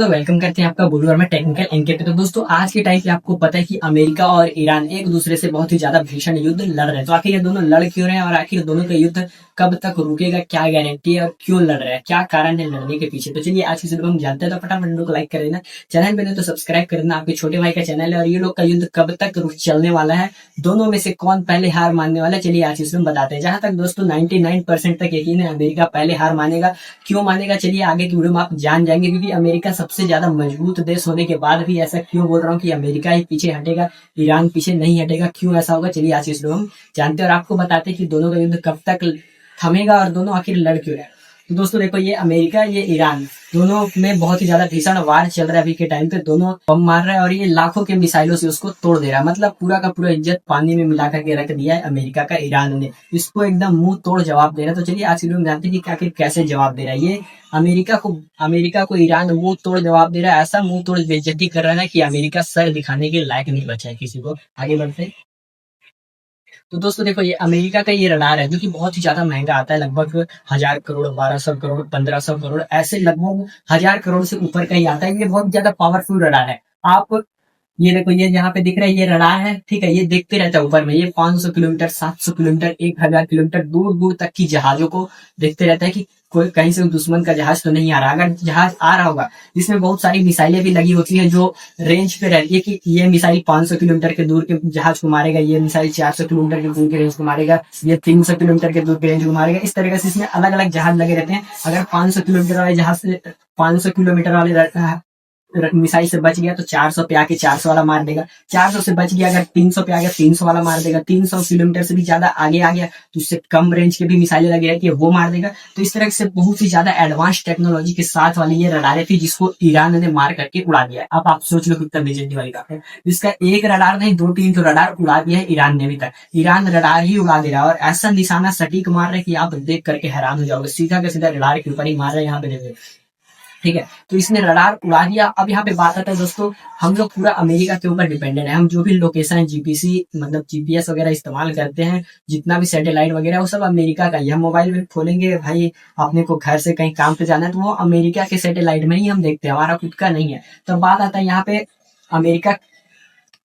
तो वेलकम करते हैं आपका बोलू और मैं टेक्निकल एनके पे। तो दोस्तों आज के टाइम पे आपको पता है कि अमेरिका और ईरान एक दूसरे से बहुत ही ज्यादा भीषण युद्ध लड़ रहे हैं। तो आखिर ये दोनों लड़ क्यों रहे हैं और आखिर दोनों का युद्ध कब तक रुकेगा, क्या गारंटी है और क्यों लड़ रहे हैं, क्या कारण है लड़ने के पीछे। तो चलिए आज की वीडियो हम जानते हैं। तो फटाफट वीडियो को लाइक कर देना, चैनल पे नहीं तो सब्सक्राइब कर देना। आपके छोटे भाई का चैनल है और ये लोग का युद्ध कब तक चलने वाला है, दोनों में से कौन पहले हार मानने वाला है, चलिए आज इसमें बताते हैं। जहां तक दोस्तों 99% तक यकीन है अमेरिका पहले हार मानेगा। क्यों मानेगा चलिए आगे की वीडियो में आप जान जाएंगे, क्योंकि अमेरिका सबसे ज्यादा मजबूत देश होने के बाद भी ऐसा क्यों बोल रहा हूँ कि अमेरिका ही पीछे हटेगा, ईरान पीछे नहीं हटेगा, क्यों ऐसा होगा चलिए आज इस वीडियो में जानते हैं और आपको बताते हैं कि दोनों का युद्ध कब तक थमेगा और दोनों आखिर लड़ क्यों रहे हैं। तो दोस्तों देखो, ये अमेरिका ये ईरान दोनों में बहुत ही ज्यादा भीषण वार चल रहा है अभी के टाइम पे। दोनों बम मार रहा है और ये लाखों के मिसाइलों से उसको तोड़ दे रहा है। मतलब पूरा का पूरा इज्जत पानी में मिला करके रख दिया है अमेरिका का ईरान ने। इसको एकदम मुंह तोड़ जवाब दे रहा है। तो चलिए आज हम जानते हैं कि आखिर कैसे जवाब दे रहा है ये अमेरिका को ईरान मुंह तोड़ जवाब दे रहा है। ऐसा मुंह तोड़ बेइज्जती कर रहा है कि अमेरिका सर दिखाने के लायक नहीं बचा है किसी को। आगे बढ़ते हैं। तो दोस्तों देखो, ये अमेरिका का ये रडार है जो कि बहुत ही ज्यादा महंगा आता है, लगभग 1000 करोड़, 1200 करोड़, 1500 करोड़, ऐसे लगभग 1000 करोड़ से ऊपर का ही आता है। ये बहुत ज्यादा पावरफुल रडार है। आप ये देखो, ये यहाँ पे दिख रहा है ये रडार है, ठीक है। ये देखते रहता है ऊपर में, ये 500 किलोमीटर, 700 किलोमीटर, 1000 किलोमीटर दूर दूर तक की जहाजों को देखते रहता है कि कोई कहीं से दुश्मन का जहाज तो नहीं आ रहा। अगर जहाज आ रहा होगा, जिसमें बहुत सारी मिसाइलें भी लगी होती है जो रेंज पे रहती है कि ये मिसाइल 500 किलोमीटर के दूर के जहाज को मारेगा, ये मिसाइल 400 किलोमीटर के दूर के रेंज को मारेगा, ये 300 किलोमीटर के दूर के रेंज को मारेगा। इस तरीके से इसमें अलग अलग जहाज लगे रहते हैं। अगर 500 किलोमीटर वाले जहाज से 500 किलोमीटर वाले मिसाइल से बच गया तो 400 पे आके 400 वाला मार देगा। 400 से बच गया, अगर 300 पे आ गया 300 वाला मार देगा। 300 किलोमीटर से भी ज्यादा आगे आ गया तो उससे कम रेंज के भी मिसाइलें लगी रहती है, वो मार देगा। तो इस तरह से बहुत ही ज्यादा एडवांस टेक्नोलॉजी के साथ वाली ये रडारें थी जिसको ईरान ने मार करके उड़ा दिया है। अब आप सोच लो कितना बेइज्जती वाली बात है। इसका एक रडार नहीं, 2-3 तो रडार उड़ा दिया है ईरान ने। अभी तक ईरान रडार ही उड़ा दे रहा है और ऐसा निशाना सटीक मार रहा है कि आप देख करके हैरान हो जाओगे। सीधा का सीधा रडार के ऊपर ही मार रहा है यहाँ पे देखो, ठीक है। तो इसने रडार उड़ा दिया। अब यहाँ पे बात आता है दोस्तों, हम लोग पूरा अमेरिका के ऊपर डिपेंडेंट है। हम जो भी लोकेशन जीपीसी मतलब जीपीएस वगैरह इस्तेमाल करते हैं, जितना भी सैटेलाइट वगैरह, वो सब अमेरिका का ही। हम मोबाइल में खोलेंगे भाई, अपने को घर से कहीं काम पे जाना है तो वो अमेरिका के सैटेलाइट में ही हम देखते हैं, हमारा खुद का नहीं है। तो बात आता है यहाँ पे अमेरिका,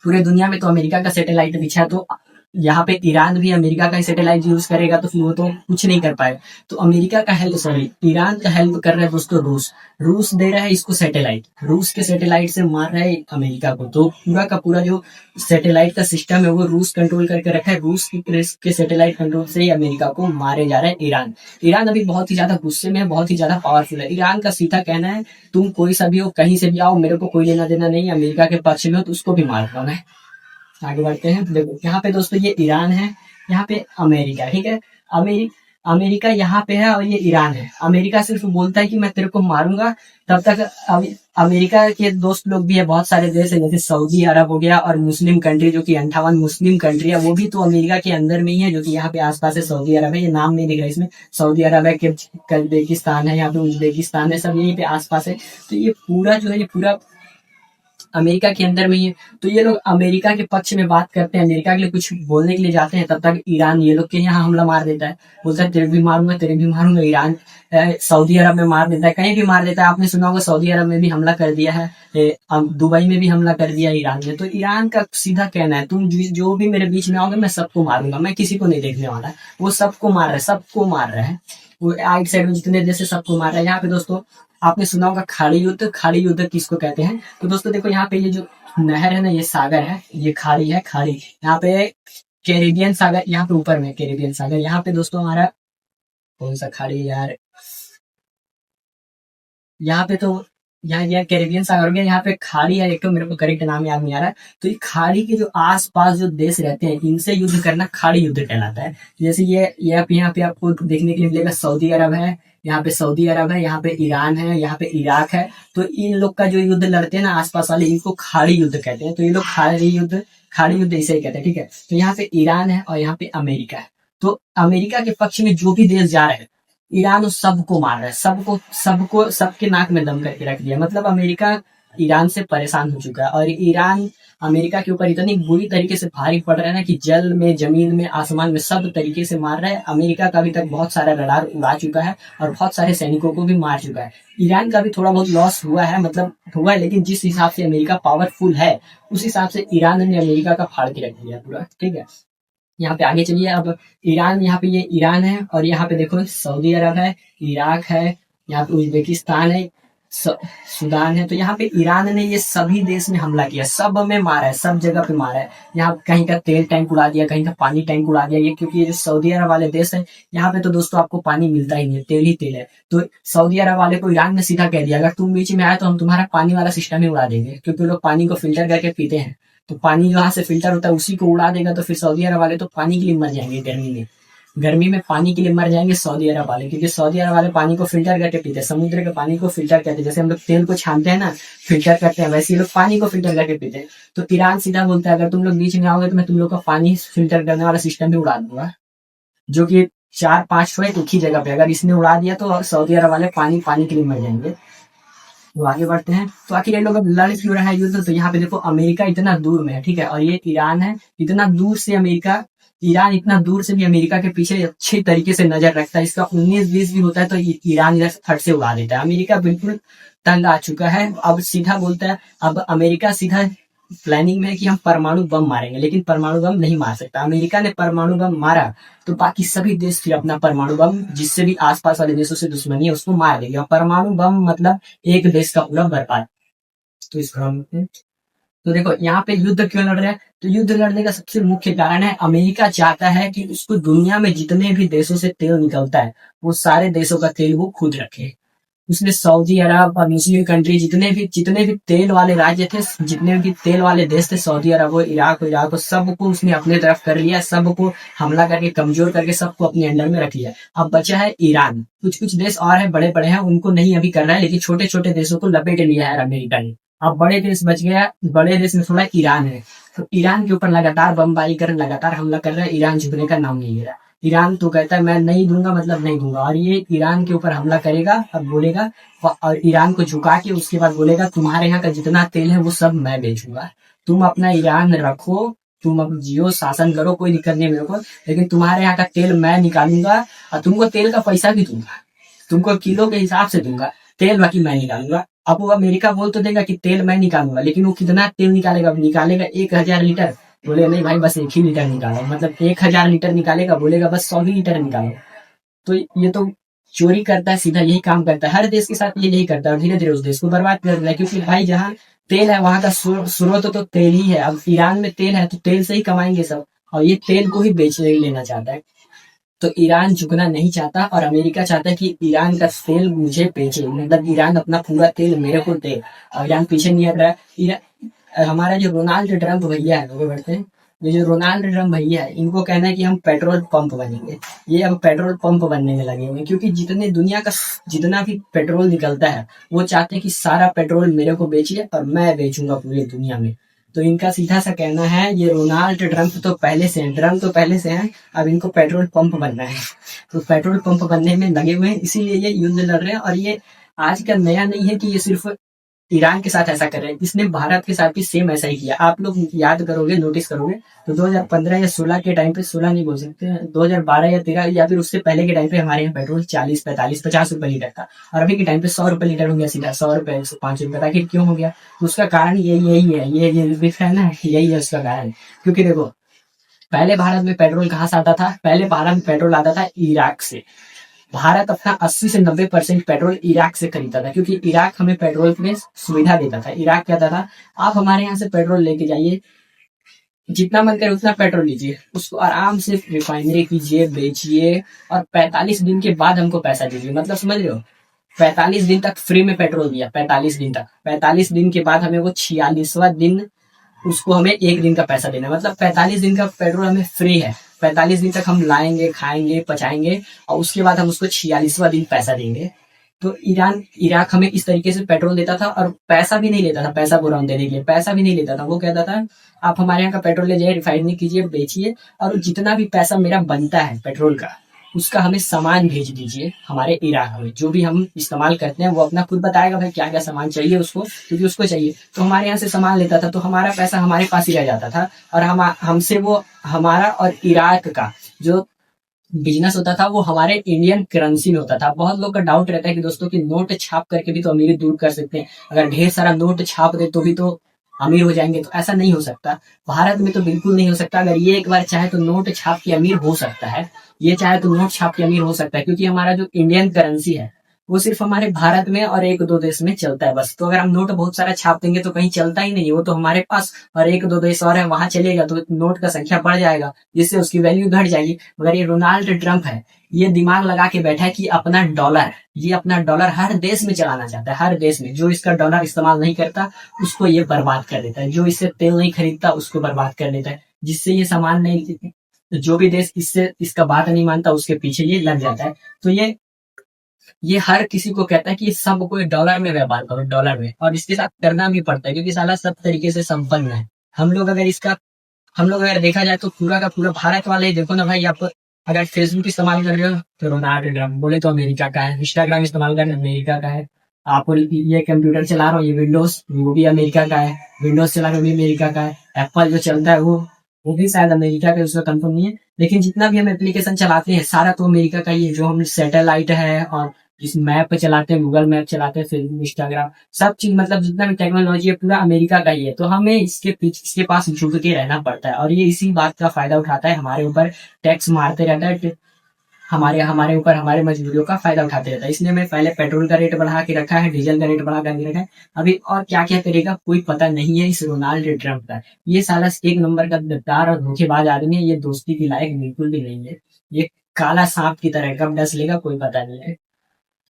पूरे दुनिया में तो अमेरिका का सैटेलाइट बिछा है, तो यहाँ पे ईरान भी अमेरिका का सैटेलाइट यूज करेगा तो फिर वो तो कुछ नहीं कर पाएगा। तो अमेरिका का हेल्प, सॉरी ईरान का हेल्प कर रहा है दोस्तों रूस। रूस दे रहा है इसको सैटेलाइट, रूस के सैटेलाइट से मार रहा है अमेरिका को। तो पूरा का पूरा जो सैटेलाइट का सिस्टम है वो रूस कंट्रोल करके रखा है। रूस के सैटेलाइट कंट्रोल से ही अमेरिका को मारे जा रहा है ईरान। ईरान अभी बहुत ही ज्यादा गुस्से में है, बहुत ही ज्यादा पावरफुल है। ईरान का सीधा कहना है, तुम कोई सा भी हो, कहीं से भी आओ, मेरे को कोई लेना देना नहीं, अमेरिका के पक्ष में हो तो उसको भी मार दो मैं। आगे बढ़ते हैं। देखो यहाँ पे दोस्तों ये ईरान है, यहाँ पे अमेरिका, ठीक है। अमेरिका यहाँ पे है और ये ईरान है। अमेरिका सिर्फ बोलता है कि मैं तेरे को मारूंगा, तब तक अमेरिका के दोस्त लोग भी है, बहुत सारे देश है जैसे सऊदी अरब हो गया और मुस्लिम कंट्री जो कि 58 मुस्लिम कंट्री है, वो भी तो अमेरिका के अंदर में ही है, जो कि यहाँ पे आसपास है। सऊदी अरब है, ये नाम नहीं दिख रहा इसमें, सऊदी अरब है, कजाकिस्तान है, यहाँ पे उज्बेकिस्तान है, सब यहीं पे आसपास है। तो ये पूरा जो है ये पूरा अमेरिका के अंदर में ही है। तो ये लोग अमेरिका के पक्ष में बात करते हैं, अमेरिका के लिए कुछ बोलने के लिए जाते हैं, तब तक ईरान ये लोग के यहाँ हमला मार देता है। बोलता है तेरे भी मारूंगा, तेरे भी मारूंगा। ईरान सऊदी अरब में मार देता है, कहीं भी मार देता है। आपने सुना होगा सऊदी अरब में भी हमला कर दिया है, दुबई में भी हमला कर दिया ईरान ने। तो ईरान का सीधा कहना है, तुम जो भी मेरे बीच में आओगे मैं सबको मारूंगा, मैं किसी को नहीं देखने वाला। वो सबको मार रहा है, सबको मार रहा है। वो आइट साइड में जितने देश है सबको मार रहा है। यहाँ पे दोस्तों आपने सुना होगा खाड़ी युद्ध। खाड़ी युद्ध किसको कहते हैं? तो दोस्तों देखो, यहाँ पे ये जो नहर है ना, ये सागर है, ये खाड़ी है, खाड़ी। यहाँ पे कैरेबियन सागर, यहाँ पे ऊपर में कैरेबियन सागर। यहाँ पे दोस्तों हमारा कौन सा खाड़ी है यार, यहाँ पे तो यहाँ कैरेबियन सागर हो गया। यहाँ पे खाड़ी है एक, तो मेरे को करेक्ट नाम याद नहीं आ रहा है। तो ये खाड़ी के जो आसपास जो देश रहते हैं, इनसे युद्ध करना खाड़ी युद्ध कहलाता है। जैसे ये आप यहाँ पे आपको देखने के लिए मिलेगा, सऊदी अरब है, यहाँ पे सऊदी अरब है, यहाँ पे ईरान है, यहाँ पे इराक है। तो इन लोग का जो युद्ध लड़ते हैं ना आसपास वाले, इनको खाड़ी युद्ध कहते हैं। तो ये लोग खाड़ी युद्ध इसे ही कहते हैं, ठीक है। तो यहाँ पे ईरान है और यहाँ पे अमेरिका है। तो अमेरिका के पक्ष में जो भी देश जा रहे हैं, ईरान उस सबको मार रहा है, सबको सबको सबके नाक में दम करके रख दिया। मतलब अमेरिका ईरान से परेशान हो चुका है। और ईरान अमेरिका के ऊपर इतनी बुरी तरीके से भारी पड़ रहा है ना कि जल में, जमीन में, आसमान में सब तरीके से मार रहा है। अमेरिका का अभी तक बहुत सारा रडार उड़ा चुका है और बहुत सारे सैनिकों को भी मार चुका है। ईरान का भी थोड़ा बहुत लॉस हुआ है, मतलब हुआ है, लेकिन जिस हिसाब से अमेरिका पावरफुल है उस हिसाब से ईरान ने अमेरिका का फाड़ के रख दिया पूरा। ठीक है, यहाँ पे आगे चलिए। अब ईरान, यहाँ पे ये ईरान है और यहाँ पे देखो सऊदी अरब है, इराक है, यहाँ पे उज्बेकिस्तान है, सूडान है। तो यहाँ पे ईरान ने ये सभी देश में हमला किया, सब में मारा है, सब जगह पे मारा है। यहाँ कहीं का तेल टैंक उड़ा दिया, कहीं का पानी टैंक उड़ा दिया। ये क्योंकि ये जो सऊदी अरब वाले देश है, यहाँ पे तो दोस्तों आपको पानी मिलता ही नहीं है, तेल ही तेल है। तो सऊदी अरब वाले को ईरान ने सीधा कह दिया, अगर तुम बीच में आए तो हम तुम्हारा पानी वाला सिस्टम ही उड़ा देंगे, क्योंकि लोग पानी को फिल्टर करके पीते हैं। तो पानी जहाँ से फिल्टर होता है उसी को उड़ा देगा, तो फिर सऊदी अरब वाले तो पानी के लिए मर जाएंगे गर्मी में। गर्मी में पानी के लिए मर जाएंगे सऊदी अरब वाले, क्योंकि सऊदी अरब वाले पानी को फिल्टर करके पीते हैं, समुद्र के पानी को फिल्टर करते हैं। जैसे हम लोग तेल को छानते हैं ना, फिल्टर करते हैं, वैसे ही लोग पानी को फिल्टर करके पीते हैं। तो ईरान सीधा बोलता है, अगर तुम लोग बीच में आओगे तो मैं तुम लोग का पानी फिल्टर करने वाला सिस्टम भी उड़ा दूंगा, जो कि 4-5 है एक ही जगह पे। अगर इसने उड़ा दिया तो सऊदी अरब वाले पानी के लिए मर जाएंगे। तो आगे बढ़ते हैं। तो आखिर ये लोग अब लड़ क्यों रहा है युद्ध? तो यहाँ पे देखो अमेरिका इतना दूर में है, ठीक है, और ये ईरान है। इतना दूर से अमेरिका, ईरान इतना दूर से भी अमेरिका के पीछे अच्छी तरीके से नजर रखता है। इसका 19-20 भी होता है तो ईरान इधर फट से उड़ा देता है। अमेरिका बिल्कुल तंग आ चुका है। अब सीधा बोलता है, अब अमेरिका सीधा प्लानिंग में है कि हम परमाणु बम मारेंगे, लेकिन परमाणु बम नहीं मार सकता। अमेरिका ने परमाणु बम मारा तो बाकी सभी देश फिर अपना परमाणु बम, जिससे भी आसपास वाले देशों से दुश्मनी है, उसको मार देंगे। और परमाणु बम मतलब एक देश का पूरा बर्बाद। तो इसको हम, तो देखो यहाँ पे युद्ध क्यों लड़ रहे हैं? तो युद्ध लड़ने का सबसे मुख्य कारण है, अमेरिका चाहता है कि उसको दुनिया में जितने भी देशों से तेल निकलता है वो सारे देशों का तेल वो खुद रखे। उसने सऊदी अरब और मुस्लिम कंट्री, जितने भी तेल वाले राज्य थे, जितने भी तेल वाले देश थे, सऊदी अरब हो, इराक हो, सबको उसने अपने तरफ कर लिया। सबको हमला करके, कमजोर करके, सबको अपने अंडर में रख लिया। अब बचा है ईरान। कुछ कुछ देश और है, बड़े बड़े हैं, उनको नहीं अभी करना है, लेकिन छोटे छोटे देशों को लपेट लिया है अमेरिका ने। अब बड़े देश बच गया। बड़े देश में थोड़ा ईरान है, तो ईरान के ऊपर लगातार बमबारी कर, लगातार हमला कर रहा है। ईरान झुकने का नाम नहीं ले रहा। ईरान तो कहता है मैं नहीं दूंगा, मतलब नहीं दूंगा, और ये ईरान के ऊपर हमला करेगा। अब बोलेगा, और ईरान को झुका के उसके बाद बोलेगा तुम्हारे यहाँ का जितना तेल है वो सब मैं बेचूंगा, तुम अपना ईरान रखो, तुम अब जियो, शासन करो, कोई दिक्कत नहीं मेरे को, लेकिन तुम्हारे यहाँ का तेल मैं निकालूंगा और तुमको तेल का पैसा भी दूंगा, तुमको किलो के हिसाब से दूंगा तेल, बाकी मैं निकालूंगा। अब वो अमेरिका बोल तो देगा कि तेल मैं निकालूंगा, लेकिन वो कितना तेल निकालेगा? निकालेगा 1000 लीटर? बोले नहीं भाई बस 1 ही लीटर निकालो, मतलब 1000 लीटर निकालेगा, बोलेगा बस 100 ही लीटर निकालो। तो ये तो चोरी करता है, सीधा यही काम करता है, हर देश के साथ ये यही करता है, और धीरे धीरे उस देश को बर्बाद कर देता है। क्योंकि भाई जहाँ तेल है वहां का स्रोत तो तेल ही है। अब ईरान में तेल है तो तेल से ही कमाएंगे सब, और ये तेल को ही बेच लेना चाहता है। तो ईरान झुकना नहीं चाहता, और अमेरिका चाहता है कि ईरान का तेल मुझे बेचे, मतलब ईरान अपना पूरा तेल मेरे को दे। और ईरान पीछे नहीं हट रहा है। हमारा जो रोनाल्ड ट्रम्प भैया है, वो बढ़ते हैं, ये जो रोनाल्ड ट्रम्प भैया है, इनको कहना है कि हम पेट्रोल पंप बनेंगे। ये अब पेट्रोल पंप बनने में लगे हुए, क्योंकि जितने दुनिया का जितना भी पेट्रोल निकलता है वो चाहते हैं कि सारा पेट्रोल मेरे को बेचिए और मैं बेचूंगा पूरी दुनिया में। तो इनका सीधा सा कहना है, ये रोनाल्ड ट्रम्प तो पहले से हैं, ट्रम्प तो पहले से हैं, अब इनको पेट्रोल पंप बनना है। तो पेट्रोल पंप बनने में लगे हुए हैं, इसीलिए ये युद्ध लड़ रहे हैं। और ये आज का नया नहीं है कि ये सिर्फ ईरान के साथ ऐसा कर रहे हैं, इसने भारत के साथ भी सेम ऐसा ही किया। आप लोग याद करोगे, नोटिस करोगे, तो 2015 या 16 के टाइम पे, 16 नहीं बोल सकते, 2012 या 13 या फिर उससे पहले के टाइम पे हमारे यहाँ पेट्रोल 40, 45, 50 रुपए लीटर था, और अभी के टाइम पे 100 रुपए लीटर हो गया, सीधा 100 रुपए, 5 रुपए। आखिर क्यों हो गया? तो उसका कारण यही है, ये दिख रहा है ना, यही है उसका कारण। क्योंकि देखो, पहले भारत में पेट्रोल कहाँ से आता था? पहले भारत में पेट्रोल आता था इराक से। भारत अपना 80 से 90% पेट्रोल इराक से खरीदता था, क्योंकि इराक हमें पेट्रोल में सुविधा देता था। इराक कहता था आप हमारे यहाँ से पेट्रोल लेके जाइए, जितना मन करे उतना पेट्रोल लीजिए, उसको आराम से रिफाइनरी कीजिए, बेचिए, और 45 दिन के बाद हमको पैसा दीजिए। मतलब समझ रहे हो, 45 दिन तक फ्री में पेट्रोल दिया, 45 दिन तक। 45 दिन के बाद हमें वो 46वां दिन, उसको हमें 1 दिन का पैसा देना, मतलब 45 दिन का पेट्रोल हमें फ्री है। 45 दिन तक हम लाएंगे, खाएंगे, पचाएंगे, और उसके बाद हम उसको 46वां दिन पैसा देंगे। तो इराक हमें इस तरीके से पेट्रोल देता था, और पैसा भी नहीं लेता था, पैसा पूरा देने के लिए पैसा भी नहीं लेता था। वो कहता था आप हमारे यहाँ का पेट्रोल ले जाइए, रिफाइनरी कीजिए, बेचिए, और जितना भी पैसा मेरा बनता है पेट्रोल का, उसका हमें सामान भेज दीजिए हमारे इराक में, जो भी हम इस्तेमाल करते हैं वो अपना खुद बताएगा भाई क्या क्या सामान चाहिए उसको, क्योंकि उसको चाहिए। तो हमारे यहाँ से सामान लेता था तो हमारा पैसा हमारे पास ही रह जाता था, और हम हमसे वो हमारा और इराक का जो बिजनेस होता था वो हमारे इंडियन करेंसी में होता था। बहुत लोग का डाउट रहता है कि दोस्तों कि नोट छाप करके भी तो अमीरी दूर कर सकते हैं, अगर ढेर सारा नोट छाप दे तो भी तो अमीर हो जाएंगे। तो ऐसा नहीं हो सकता, भारत में तो बिल्कुल नहीं हो सकता। अगर ये एक बार चाहे तो नोट छाप के अमीर हो सकता है, ये चाहे तो नोट छाप के अमीर हो सकता है, क्योंकि हमारा जो इंडियन करेंसी है वो सिर्फ हमारे भारत में और एक दो देश में चलता है बस। तो अगर हम नोट बहुत सारा छाप देंगे तो कहीं चलता ही नहीं है, वो तो हमारे पास और एक दो देश और है वहां चलेगा, तो नोट का संख्या बढ़ जाएगा जिससे उसकी वैल्यू घट जाएगी। मगर ये रोनाल्ड ट्रंप है, ये दिमाग लगा के बैठा है कि अपना डॉलर, ये अपना डॉलर हर देश में चलाना चाहता है। हर देश में जो इसका डॉलर इस्तेमाल नहीं करता उसको ये बर्बाद कर देता है, जो इससे तेल नहीं खरीदता उसको बर्बाद कर देता है, जिससे ये सामान नहीं, जो भी देश इससे इसका बात नहीं मानता उसके पीछे ये लग जाता है। तो ये हर किसी को कहता है कि सब कोई डॉलर में व्यापार करो, डॉलर में, और इसके साथ करना भी पड़ता है क्योंकि साला सब तरीके से संपन्न है। हम लोग अगर देखा जाए तो पूरा का पूरा भारत वाले ही देखो ना भाई। आप अगर फेसबुक इस्तेमाल कर रहे हो तो रोनाल्ड ट्रम्प, बोले तो अमेरिका का है। इंस्टाग्राम इस्तेमाल कर रहे हो अमेरिका का है। आप ये कंप्यूटर चला रहे हो, ये विंडोज, वो भी अमेरिका का है। विंडोज चला रहे हो, भी अमेरिका का है। एप्पल जो चलता है वो भी शायद अमेरिका का, उसका कंफर्म नहीं है। लेकिन जितना भी हम एप्लीकेशन चलाते हैं सारा तो अमेरिका का ही है। जो हम सैटेलाइट है और जिस मैप पे चलाते हैं, गूगल मैप चलाते हैं, फेसबुक, इंस्टाग्राम, सब चीज मतलब जितना भी टेक्नोलॉजी है पूरा अमेरिका का ही है। तो हमें इसके पीछे, इसके पास झुक के रहना पड़ता है, और ये इसी बात का फायदा उठाता है, हमारे ऊपर टैक्स मारते रहता है, हमारे हमारे ऊपर हमारे मजदूरियों का फायदा उठाते रहता है। इसलिए मैं पहले पेट्रोल का रेट बढ़ा के रखा है, डीजल का रेट बढ़ा के रखा है। अभी और क्या क्या करेगा कोई पता नहीं है इस रोनाल्ड ट्रंप का। ये साला एक नंबर का गद्दार और धोखेबाज आदमी है, ये दोस्ती की लायक बिल्कुल भी नहीं है। ये काला सांप की तरह, कब डस लेगा कोई पता नहीं है।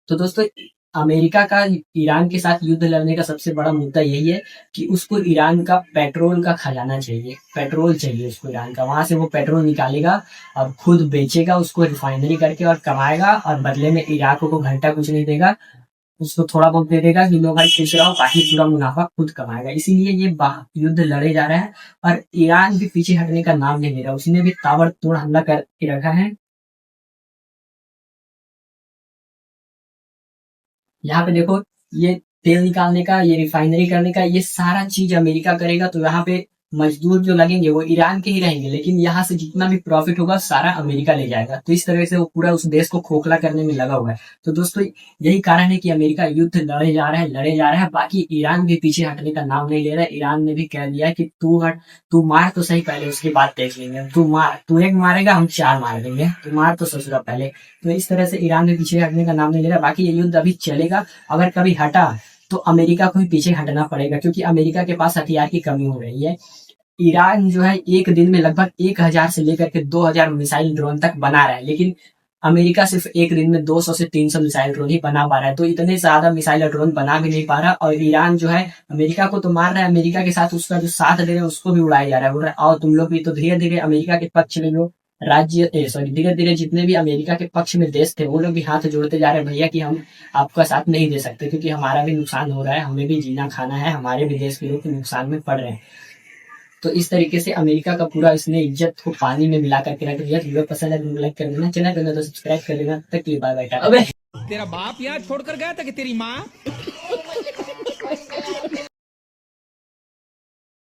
तो दोस्तों, अमेरिका का ईरान के साथ युद्ध लड़ने का सबसे बड़ा मुद्दा यही है कि उसको ईरान का पेट्रोल का खजाना चाहिए, पेट्रोल चाहिए उसको ईरान का। वहां से वो पेट्रोल निकालेगा और खुद बेचेगा उसको रिफाइनरी करके और कमाएगा, और बदले में इराक को घंटा कुछ नहीं देगा, उसको थोड़ा बहुत दे देगा कि लो भाई खुश रहो, बाकी पूरा मुनाफा खुद कमाएगा। इसीलिए ये युद्ध लड़े जा रहा है, और ईरान भी पीछे हटने का नाम नहीं ले रहा। उसने भी ताबड़तोड़ हमला करके रखा है। यहाँ पे देखो, ये तेल निकालने का, ये रिफाइनरी करने का, ये सारा चीज अमेरिका करेगा। तो यहाँ पे मजदूर जो लगेंगे वो ईरान के ही रहेंगे, लेकिन यहाँ से जितना भी प्रॉफिट होगा सारा अमेरिका ले जाएगा। तो इस तरह से वो पूरा उस देश को खोखला करने में लगा हुआ है। तो दोस्तों, यही कारण है कि अमेरिका युद्ध लड़े जा रहा है। बाकी ईरान भी पीछे हटने का नाम नहीं ले रहा है। ईरान ने भी कह दिया है कि तू हट, तू मार तो सही, पहले उसके बाद देख लेंगे। तू मार, तू एक मारेगा हम चार मार देंगे, तू मार तो ससुरा पहले। तो इस तरह से ईरान भी पीछे हटने का नाम नहीं ले रहा। बाकी ये युद्ध अभी चलेगा, अगर कभी हटा तो अमेरिका को ही पीछे हटना पड़ेगा, क्योंकि अमेरिका के पास हथियार की कमी हो रही है। ईरान जो है एक दिन में लगभग 1000 से लेकर के 2000 मिसाइल ड्रोन तक बना रहा है, लेकिन अमेरिका सिर्फ एक दिन में 200 से 300 मिसाइल ड्रोन ही बना पा रहा है। तो इतने ज्यादा मिसाइल ड्रोन बना भी नहीं पा रहा, और ईरान जो है अमेरिका को तो मार रहा है, अमेरिका के साथ उसका जो साथ दे रहे हैं उसको भी उड़ाया जा रहा है। बोल रहा है आओ तुम लोग भी। तो धीरे धीरे अमेरिका के पक्ष में जो धीरे धीरे जितने भी अमेरिका के पक्ष में देश थे वो लोग भी हाथ जोड़ते जा रहे हैं, भैया कि हम आपका साथ नहीं दे सकते, क्योंकि हमारा भी नुकसान हो रहा है, हमें भी जीना खाना है, हमारे भी देश के लोग नुकसान में पड़ रहे हैं। तो इस तरीके से अमेरिका का पूरा इसने इज्जत को पानी में मिला करके रख दिया। वीडियो पसंद है तो लाइक कर देना, चैनल पे तो सब्सक्राइब कर लेना। तक बाय बाय। तेरा बाप यहाँ छोड़कर गया था कि तेरी माँ?